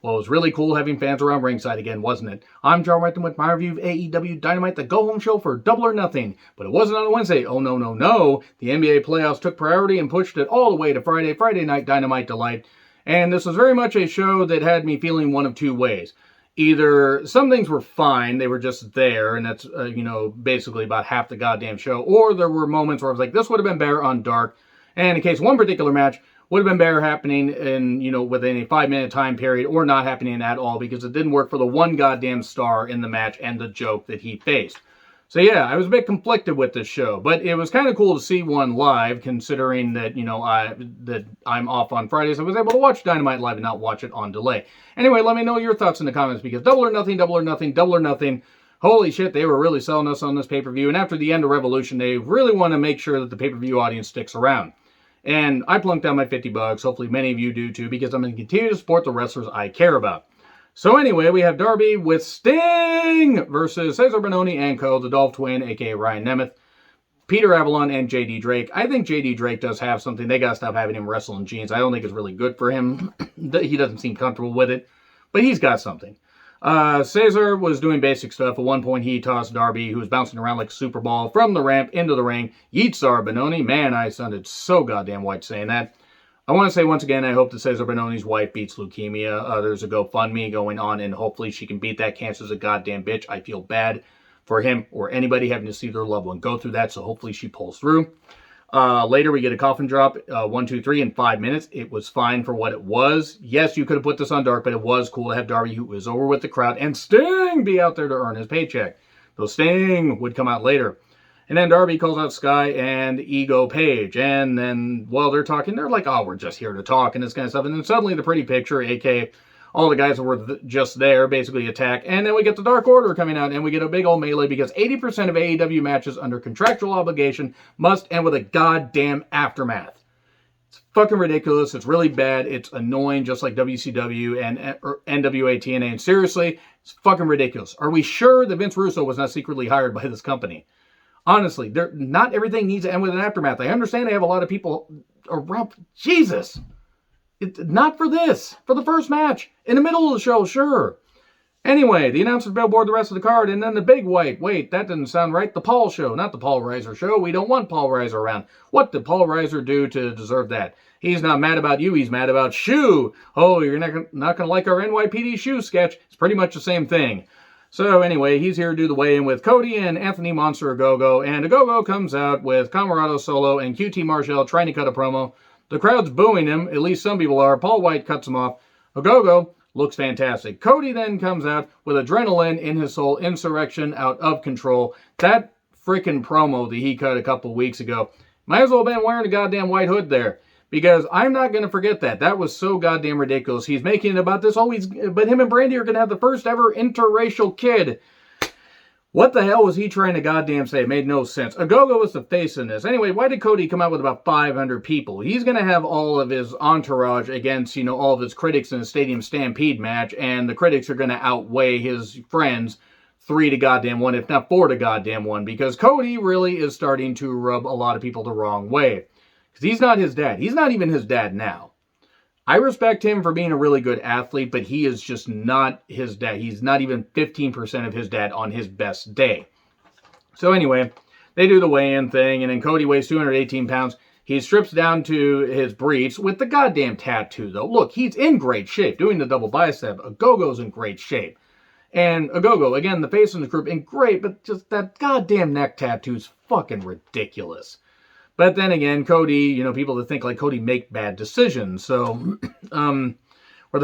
Well, it was really cool having fans around ringside again, wasn't it? I'm John Renton with my review of AEW Dynamite, the go-home show for Double or Nothing. But it wasn't on a Wednesday. Oh, no, no, no. The NBA playoffs took priority and pushed it all the way to Friday Night Dynamite Delight. And this was very much a show that had me feeling one of two ways. Either some things were fine, they were just there, and that's, basically about half the goddamn show. Or there were moments where I was like, this would have been better on Dark. And in case one particular match would have been better happening in, within a 5-minute time period or not happening at all because it didn't work for the one goddamn star in the match and the joke that he faced. So yeah, I was a bit conflicted with this show, but it was kind of cool to see one live considering that, I'm off on Fridays. I was able to watch Dynamite live and not watch it on delay. Anyway, let me know your thoughts in the comments because Double or Nothing, Double or Nothing, Double or Nothing. Holy shit, they were really selling us on this pay-per-view. And after the end of Revolution, they really want to make sure that the pay-per-view audience sticks around. And I plunked down my $50. Hopefully many of you do too, because I'm going to continue to support the wrestlers I care about. So anyway, we have Darby with Sting versus Cesar Bononi and Co., the Dolph Twin, a.k.a. Ryan Nemeth, Peter Avalon, and J.D. Drake. I think J.D. Drake does have something. They got to stop having him wrestle in jeans. I don't think it's really good for him. He doesn't seem comfortable with it, but he's got something. Cesar was doing basic stuff. At one point, he tossed Darby, who was bouncing around like a super ball, from the ramp into the ring. Yeet Cesar Bononi. Man, I sounded so goddamn white saying that. I want to say once again, I hope that Cesar Bononi's wife beats leukemia. There's a GoFundMe going on, and hopefully she can beat that. Cancer's a goddamn bitch. I feel bad for him or anybody having to see their loved one go through that, so hopefully she pulls through. Later, we get a coffin drop, 1, 2, 3 in 5 minutes. It was fine for what it was. Yes, you could have put this on Dark, but it was cool to have Darby, who was over with the crowd, and Sting be out there to earn his paycheck. Though Sting would come out later. And then Darby calls out Sky and Ego Page. And then, while they're talking, they're like, oh, we're just here to talk and this kind of stuff. And then suddenly the Pretty Picture, a.k.a. all the guys that were just there, basically attack. And then we get the Dark Order coming out, and we get a big old melee because 80% of AEW matches under contractual obligation must end with a goddamn aftermath. It's fucking ridiculous. It's really bad. It's annoying, just like WCW and NWA TNA. And seriously, it's fucking ridiculous. Are we sure that Vince Russo was not secretly hired by this company? Honestly, not everything needs to end with an aftermath. I understand they have a lot of people around. Jesus! Not for this. For the first match. In the middle of the show, sure. Anyway, the announcers billboard the rest of the card, and then the big white. Wait, that didn't sound right. The Paul show, not the Paul Reiser show. We don't want Paul Reiser around. What did Paul Reiser do to deserve that? He's not mad about you. He's mad about Shu. Oh, you're not going to like our NYPD Shu sketch. It's pretty much the same thing. So anyway, he's here to do the weigh-in with Cody and Anthony Monster Ogogo. And Ogogo comes out with Camarado Solo and QT Marshall trying to cut a promo. The crowd's booing him, at least some people are. Paul White cuts him off. Ogogo looks fantastic. Cody then comes out with adrenaline in his soul, insurrection out of control. That freaking promo that he cut a couple weeks ago, might as well have been wearing a goddamn white hood there. Because I'm not going to forget that. That was so goddamn ridiculous. He's making it about this. But him and Brandy are going to have the first ever interracial kid. What the hell was he trying to goddamn say? It made no sense. Ogogo was the face in this. Anyway, why did Cody come out with about 500 people? He's going to have all of his entourage against, all of his critics in a Stadium Stampede match. And the critics are going to outweigh his friends 3 to goddamn 1, if not 4 to goddamn 1. Because Cody really is starting to rub a lot of people the wrong way. Because he's not his dad. He's not even his dad now. I respect him for being a really good athlete, but he is just not his dad. He's not even 15% of his dad on his best day. So anyway, they do the weigh-in thing, and then Cody weighs 218 pounds. He strips down to his briefs with the goddamn tattoo, though. Look, he's in great shape, doing the double bicep. Ogogo's in great shape. And Ogogo, again, the face in the group, in great, but just that goddamn neck tattoo's fucking ridiculous. But then again, Cody, people that think like Cody make bad decisions. So, what were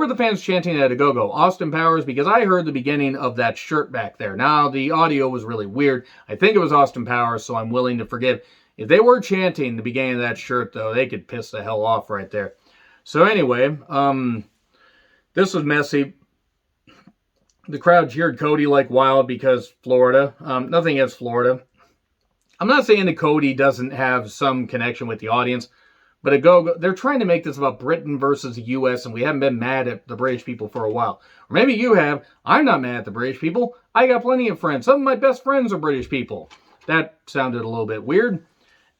the fans chanting at Ogogo? Austin Powers, because I heard the beginning of that shirt back there. Now, the audio was really weird. I think it was Austin Powers, so I'm willing to forgive. If they were chanting the beginning of that shirt, though, they could piss the hell off right there. So anyway, this was messy. The crowd cheered Cody like wild because Florida. Nothing against Florida. I'm not saying that Cody doesn't have some connection with the audience, but they're trying to make this about Britain versus the U.S., and we haven't been mad at the British people for a while. Or maybe you have. I'm not mad at the British people. I got plenty of friends. Some of my best friends are British people. That sounded a little bit weird.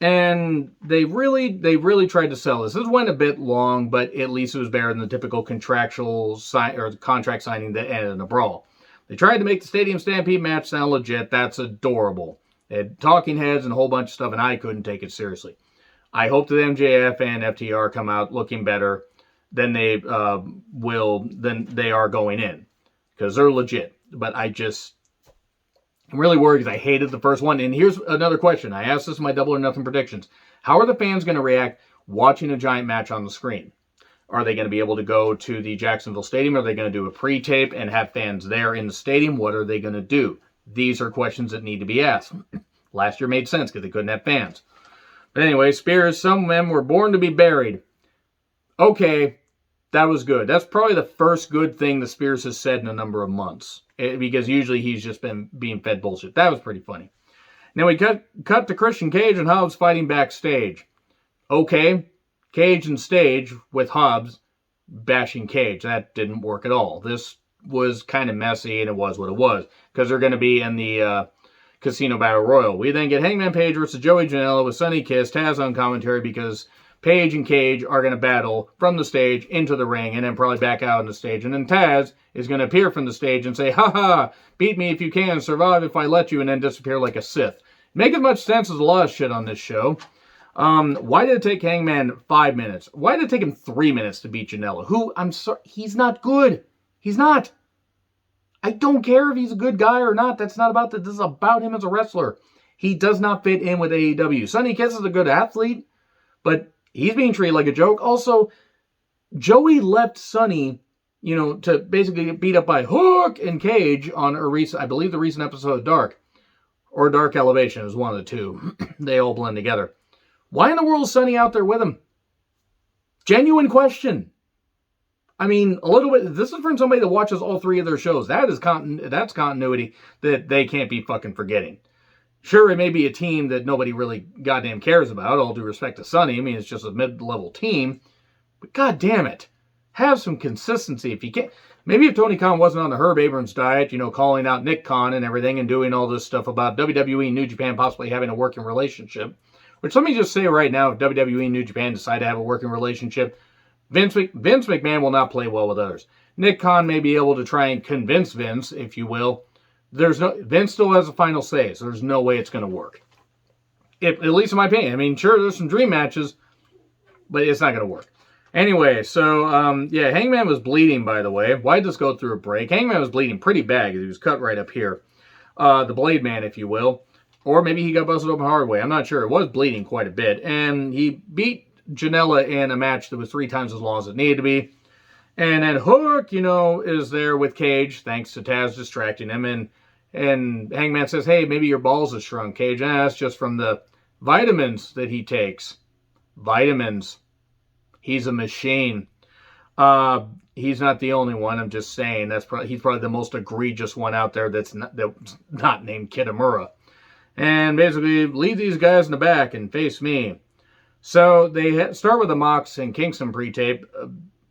And they really tried to sell this. This went a bit long, but at least it was better than the typical contract signing that ended in a brawl. They tried to make the Stadium Stampede match sound legit. That's adorable. They had talking heads and a whole bunch of stuff, and I couldn't take it seriously. I hope that MJF and FTR come out looking better than they than they are going in, because they're legit. But I'm really worried because I hated the first one. And here's another question. I asked this in my Double or Nothing predictions. How are the fans going to react watching a giant match on the screen? Are they going to be able to go to the Jacksonville Stadium? Are they going to do a pre-tape and have fans there in the stadium? What are they going to do? These are questions that need to be asked. Last year made sense because they couldn't have fans. But anyway, Spears, some of them were born to be buried. Okay, that was good. That's probably the first good thing the Spears has said in a number of months. Because usually he's just been being fed bullshit. That was pretty funny. Now we cut to Christian Cage and Hobbs fighting backstage. Okay, Cage and stage with Hobbs bashing Cage. That didn't work at all. This was kind of messy, and it was what it was. Because they're going to be in the Casino Battle Royal. We then get Hangman Page versus Joey Janela with Sonny Kiss, Taz on commentary, because Page and Cage are going to battle from the stage into the ring and then probably back out on the stage. And then Taz is going to appear from the stage and say, "Ha ha, beat me if you can, survive if I let you," and then disappear like a Sith. Make as much sense as a lot of shit on this show. Why did it take Hangman 5 minutes? Why did it take him 3 minutes to beat Janela? Who, I'm sorry, he's not good. He's not. I don't care if he's a good guy or not. That's not about that. This is about him as a wrestler. He does not fit in with AEW. Sonny Kiss is a good athlete, but he's being treated like a joke. Also, Joey left Sonny, to basically get beat up by Hook and Cage on I believe the recent episode of Dark. Or Dark Elevation. It was one of the two. They all blend together. Why in the world is Sonny out there with him? Genuine question. I mean, a little bit. This is from somebody that watches all three of their shows. That's continuity that they can't be fucking forgetting. Sure, it may be a team that nobody really goddamn cares about, all due respect to Sonny. I mean, it's just a mid-level team. But god damn it. Have some consistency if you can't. Maybe if Tony Khan wasn't on the Herb Abrams diet, calling out Nick Khan and everything and doing all this stuff about WWE and New Japan possibly having a working relationship. Which, let me just say right now, if WWE and New Japan decide to have a working relationship, Vince McMahon will not play well with others. Nick Khan may be able to try and convince Vince, if you will. Vince still has a final say, so there's no way it's going to work. At least in my opinion. I mean, sure, there's some dream matches, but it's not going to work. Anyway, so, Hangman was bleeding, by the way. Why'd this go through a break? Hangman was bleeding pretty bad. He was cut right up here. The Blade Man, if you will. Or maybe he got busted open hard way. I'm not sure. It was bleeding quite a bit. And he beat Janela in a match that was 3 times as long as it needed to be. And then Hook, is there with Cage, thanks to Taz distracting him. And Hangman says, "Hey, maybe your balls have shrunk, Cage." And that's just from the vitamins that he takes. Vitamins. He's a machine. He's not the only one. I'm just saying. He's probably the most egregious one out there that's not named Kitamura. And basically, leave these guys in the back and face me. So they start with the Mox and Kingston pre-tape.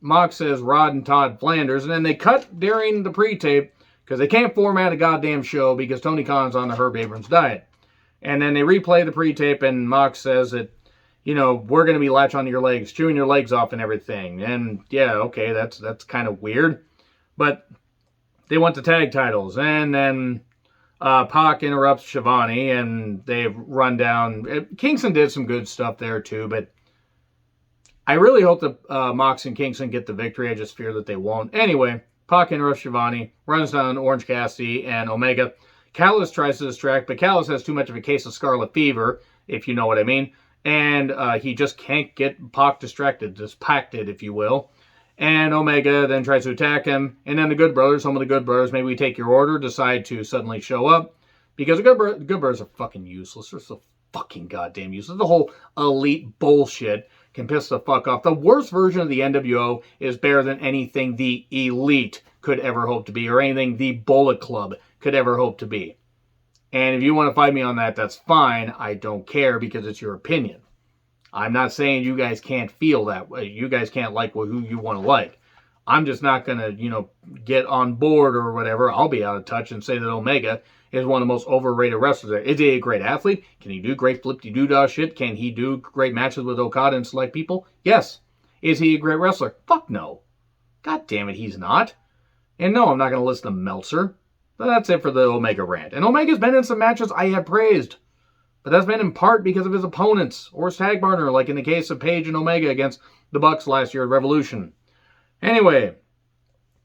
Mox says Rod and Todd Flanders, and then they cut during the pre-tape because they can't format a goddamn show because Tony Khan's on the Herb Abrams diet. And then they replay the pre-tape, and Mox says that, we're going to be latch onto your legs, chewing your legs off and everything. And yeah, okay, that's kind of weird. But they want the tag titles. And then Pac interrupts Shivani, and they run down. Kingston did some good stuff there too, but I really hope that Mox and Kingston get the victory. I just fear that they won't. Anyway, Pac interrupts Shivani, runs down Orange Cassidy and Omega. Callis tries to distract, but Callis has too much of a case of scarlet fever, if you know what I mean. And he just can't get Pac distracted, if you will. And Omega then tries to attack him. And then the Good Brothers, some of the Good Brothers, maybe we take your order, decide to suddenly show up. Because the Good Brothers are fucking useless. They're so fucking goddamn useless. The whole elite bullshit can piss the fuck off. The worst version of the NWO is better than anything the Elite could ever hope to be, or anything the Bullet Club could ever hope to be. And if you want to fight me on that, that's fine. I don't care because it's your opinion. I'm not saying you guys can't feel that way. You guys can't like who you want to like. I'm just not going to, get on board or whatever. I'll be out of touch and say that Omega is one of the most overrated wrestlers there. Is he a great athlete? Can he do great flip-de-doo-dah shit? Can he do great matches with Okada and select people? Yes. Is he a great wrestler? Fuck no. God damn it, he's not. And no, I'm not going to listen to Meltzer. But that's it for the Omega rant. And Omega's been in some matches I have praised. But that's been in part because of his opponents or his tag partner, like in the case of Page and Omega against the Bucks last year at Revolution. Anyway,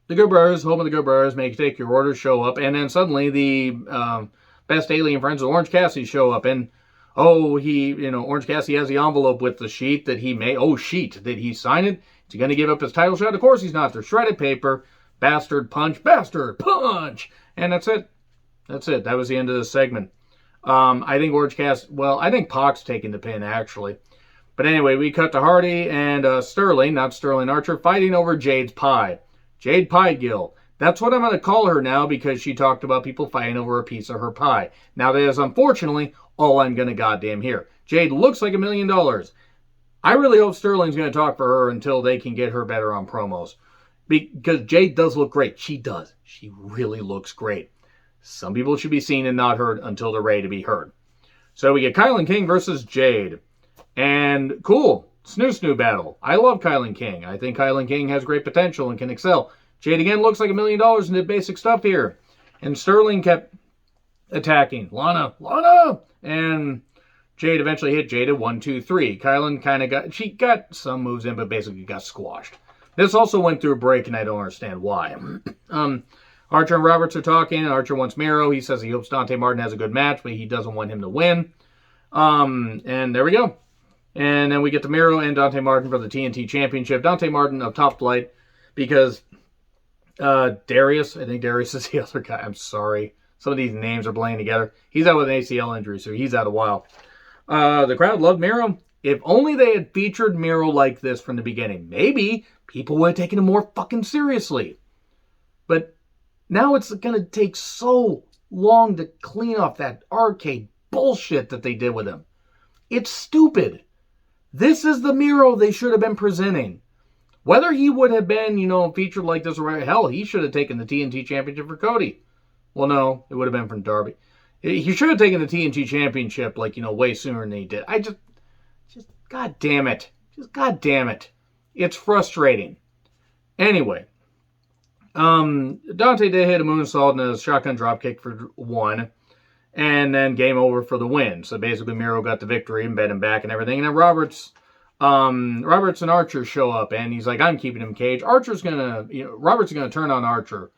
the Good Brothers, hoping the Good Brothers may take your orders, show up, and then suddenly the best alien friends of Orange Cassidy show up, and Orange Cassidy has the envelope with the sheet that he made. Oh, sheet. Did he sign it? Is he going to give up his title shot? Of course he's not. They're shredded paper. Bastard punch. And that's it. That's it. That was the end of the segment. I think Orange Cassidy, I think Pac's taking the pin, actually. But anyway, we cut to Hardy and Sterling, not Sterling Archer, fighting over Jade's pie. Jade Pie Gill. That's what I'm going to call her now because she talked about people fighting over a piece of her pie. Now, that is unfortunately all I'm going to goddamn hear. Jade looks like $1 million. I really hope Sterling's going to talk for her until they can get her better on promos. Because Jade does look great. She does. She really looks great. Some people should be seen and not heard until they're ready to be heard. So we get Kylan King versus Jade. And cool. Snoo battle. I love Kylan King. I think Kylan King has great potential and can excel. Jade again looks like $1 million and did basic stuff here. And Sterling kept attacking. Lana. And Jade eventually hit Jade at 1, 2, 3. Kylan she got some moves in, but basically got squashed. This also went through a break, and I don't understand why. Archer and Roberts are talking. Archer wants Miro. He says he hopes Dante Martin has a good match, but he doesn't want him to win. And there we go. And then we get to Miro and Dante Martin for the TNT Championship. Dante Martin of Top Flight because Darius, I think Darius is the other guy. I'm sorry. Some of these names are blending together. He's out with an ACL injury, so he's out a while. The crowd loved Miro. If only they had featured Miro like this from the beginning, maybe people would have taken him more fucking seriously. But now it's going to take so long to clean off that arcade bullshit that they did with him. It's stupid. This is the Miro they should have been presenting. Whether he would have been, featured like this, or hell, he should have taken the TNT Championship for Cody. Well, no, it would have been from Darby. He should have taken the TNT Championship, way sooner than he did. God damn it. God damn it. It's frustrating. Anyway, Dante did hit a moonsault and a shotgun dropkick for 1. And then game over for the win. So basically Miro got the victory and bet him back and everything. And then Roberts and Archer show up and he's like, I'm keeping him caged. Robert's gonna turn on Archer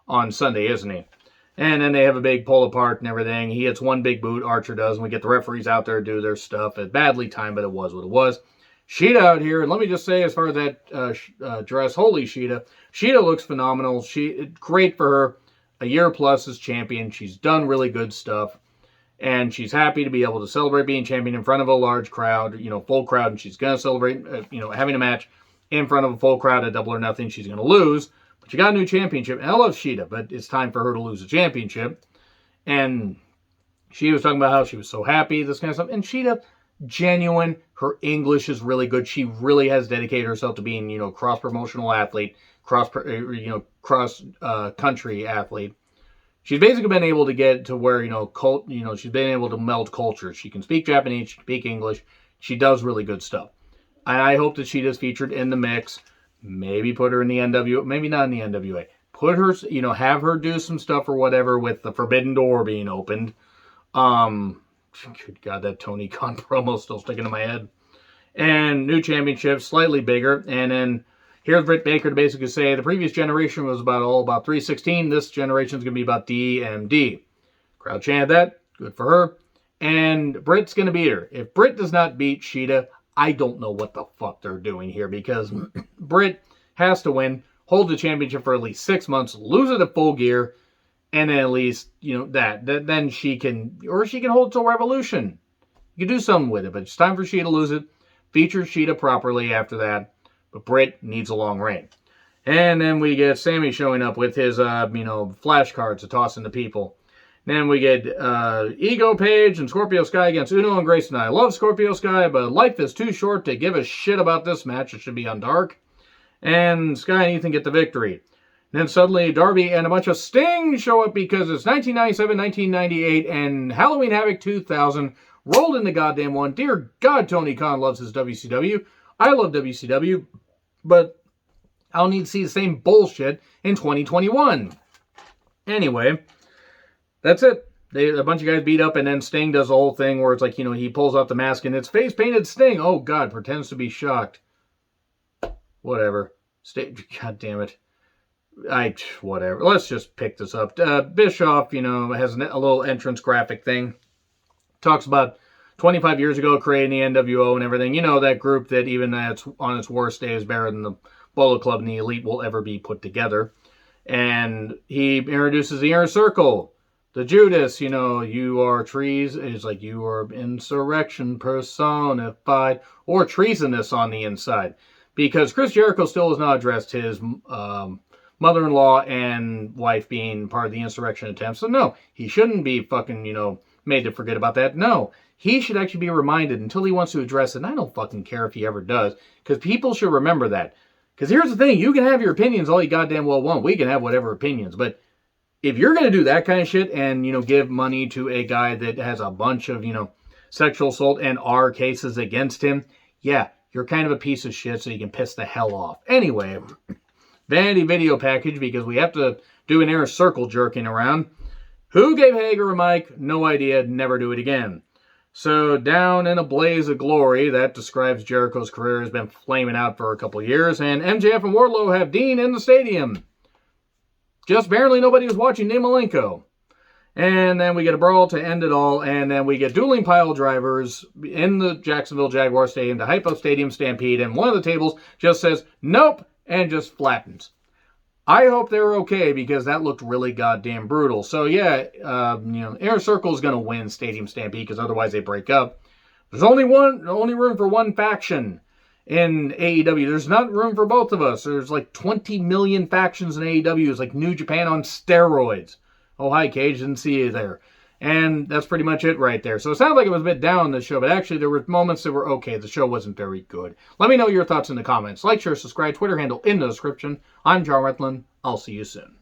on Sunday, isn't he? And then they have a big pull apart and everything. He hits one big boot, Archer does, and we get the referees out there to do their stuff. It's badly timed, but it was what it was. Sheeta out here, and let me just say, as far as that dress, holy Sheeta. Sheeta looks phenomenal. Great for her. A year plus as champion. She's done really good stuff. And she's happy to be able to celebrate being champion in front of a large crowd, full crowd. And she's going to celebrate, having a match in front of a full crowd at Double or Nothing. She's going to lose. But she got a new championship. And I love Sheeta, but it's time for her to lose a championship. And she was talking about how she was so happy, this kind of stuff. And Sheeta, genuine. Her English is really good. She really has dedicated herself to being, cross-promotional athlete, cross-country athlete. She's basically been able to get to where, she's been able to meld cultures. She can speak Japanese, she can speak English. She does really good stuff. And I hope that she is featured in the mix. Maybe put her in the NWA, maybe not in the NWA. Put her, have her do some stuff or whatever with the Forbidden Door being opened. Good God, that Tony Khan promo still sticking in my head. And new championship, slightly bigger. And then here's Britt Baker to basically say the previous generation was all about 316. This generation is going to be about DMD. Crowd chanted that. Good for her. And Britt's going to beat her. If Britt does not beat Sheeta, I don't know what the fuck they're doing here because Britt has to win, hold the championship for at least 6 months, lose it at Full Gear, and then at least, then she can hold it till Revolution. You can do something with it, but it's time for Sheeta to lose it. Feature Sheeta properly after that. But Britt needs a long reign. And then we get Sammy showing up with his, flashcards to toss into people. Then we get Ego Page and Scorpio Sky against Uno and Grayson. I love Scorpio Sky, but life is too short to give a shit about this match. It should be on Dark. And Sky and Ethan get the victory. Then suddenly Darby and a bunch of Sting show up because it's 1997, 1998, and Halloween Havoc 2000 rolled in the goddamn one. Dear God, Tony Khan loves his WCW. I love WCW, but I'll need to see the same bullshit in 2021. Anyway, that's it. A bunch of guys beat up, and then Sting does the whole thing where it's like, he pulls out the mask and it's face-painted Sting. Oh, God, pretends to be shocked. Whatever. God damn it. Whatever. Let's just pick this up. Bischoff, has a little entrance graphic thing. Talks about 25 years ago creating the NWO and everything. That group that even on its worst day is better than the Bullet Club and the Elite will ever be put together. And he introduces the Inner Circle. The Judas, you are trees. It's like you are insurrection personified, or treasonous on the inside. Because Chris Jericho still has not addressed his mother-in-law and wife being part of the insurrection attempt. So no, he shouldn't be fucking, made to forget about that. No, he should actually be reminded until he wants to address it. And I don't fucking care if he ever does, because people should remember that. Because here's the thing, you can have your opinions all you goddamn well want. We can have whatever opinions, but if you're going to do that kind of shit and, give money to a guy that has a bunch of, sexual assault and are cases against him, yeah, you're kind of a piece of shit, so you can piss the hell off. Anyway, vanity video package, because we have to do an Inner Circle jerking around. Who gave Hager a mic? No idea. Never do it again. So, down in a blaze of glory, that describes Jericho's career, has been flaming out for a couple years, and MJF and Wardlow have Dean in the stadium. Just barely nobody was watching Malenko. And then we get a brawl to end it all, and then we get dueling pile drivers in the Jacksonville Jaguar Stadium to hype up Stadium Stampede, and one of the tables just says, nope, and just flattens. I hope they're okay, because that looked really goddamn brutal. So yeah, Inner Circle is going to win Stadium Stampede, because otherwise they break up. There's only room for one faction in AEW. There's not room for both of us. There's like 20 million factions in AEW. It's like New Japan on steroids. Oh, hi, Cage. Didn't see you there. And that's pretty much it right there. So it sounded like it was a bit down on the show, but actually there were moments that were okay. The show wasn't very good. Let me know your thoughts in the comments. Like, share, subscribe, Twitter handle in the description. I'm John Retland. I'll see you soon.